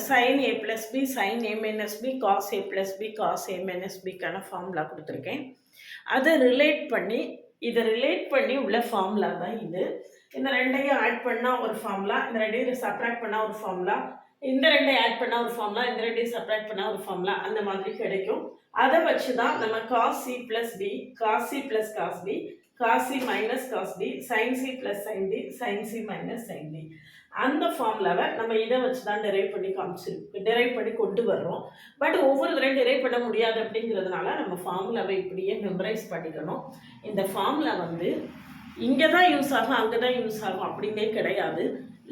sin a plus b sin a minus b cos a plus b cos a minus bக்கான formula கொடுத்துருக்கேன். அதை relate பண்ணி உள்ள formula தான் இது. இந்த ரெண்டையும் ஆட் பண்ணால் ஒரு ஃபார்முலா, இந்த ரெண்டையும் சப்ராக்ட் பண்ணால் ஒரு ஃபார்முலா, இந்த ரெண்டையும் ஆட் பண்ணால் ஒரு ஃபார்முலா, இந்த ரெண்டையும் சப்ராக்ட் பண்ணால் ஒரு ஃபார்முலா, அந்த மாதிரி கிடைக்கும். அதை வச்சு தான் நம்ம cos c plus b, cos c plus cos b, cos c minus cos b, sin c plus sin d, sin c minus sin d, அந்த ஃபார்முலாவை நம்ம இதை வச்சு தான் டெரைவ் பண்ணி கொண்டு வர்றோம். பட் ஒவ்வொரு தடவையும் டெரைவ் பண்ண முடியாது அப்படிங்கிறதுனால நம்ம ஃபார்முலாவை இப்படியே மெமரைஸ் பண்ணிக்கணும். இந்த ஃபார்முலா இங்கே தான் யூஸ் ஆகும், அங்கே தான் யூஸ் ஆகும் அப்படின்னே கிடையாது.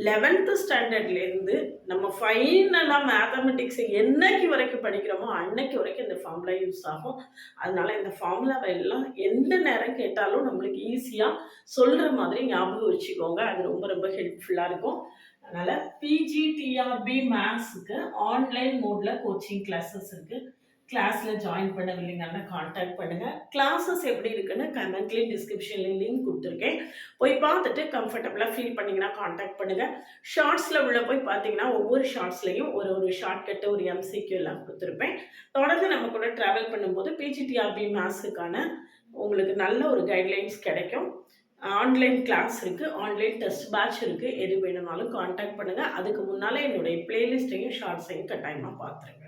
11th ஸ்டாண்டர்ட்லேருந்து நம்ம ஃபைனலாக மேத்தமெட்டிக்ஸை என்னைக்கு வரைக்கும் படிக்கிறோமோ அன்னைக்கு வரைக்கும் இந்த ஃபார்முலா யூஸ் ஆகும். அதனால இந்த ஃபார்முலாவை எல்லாம் எந்த நேரம் கேட்டாலும் நம்மளுக்கு ஈஸியாக சொல்கிற மாதிரி ஞாபகம் வச்சுக்கோங்க. அது ரொம்ப ரொம்ப ஹெல்ப்ஃபுல்லாக இருக்கும். அதனால் பிஜிடிஆர்பி மேத்ஸுக்கு ஆன்லைன் மோடில் கோச்சிங் கிளாஸஸ் இருக்குது. கிளாஸில் ஜாயின் பண்ணவில்லைங்கன்னா காண்டாக்ட் பண்ணுங்கள். கிளாஸஸ் எப்படி இருக்குன்னு கமெண்ட்லேயும் டிஸ்கிரிப்ஷன்லேயும் லிங்க் கொடுத்துருக்கேன். போய் பார்த்துட்டு கம்ஃபர்டபுளாக ஃபீல் பண்ணிங்கன்னா காண்டாக்ட் பண்ணுங்கள். ஷார்ட்ஸில் உள்ள போய் பார்த்தீங்கன்னா ஒவ்வொரு ஷார்ட்ஸ்லையும் ஒரு ஷார்ட்கட்டு, ஒரு எம்சிக்யூ எல்லாம் கொடுத்துருப்பேன். தொடர்ந்து நம்ம கூட ட்ராவல் பண்ணும்போது பிஜிடிஆர்பி மேத்ஸுக்கான உங்களுக்கு நல்ல ஒரு கைட்லைன்ஸ் கிடைக்கும். ஆன்லைன் கிளாஸ் இருக்குது, ஆன்லைன் டெஸ்ட் பேட்ச் இருக்குது. எது வேணும்னாலும் காண்டாக்ட் பண்ணுங்கள். அதுக்கு முன்னால் என்னுடைய பிளேலிஸ்ட்டையும் ஷார்ட்ஸையும் கட்டாயமாக பார்த்துருங்க.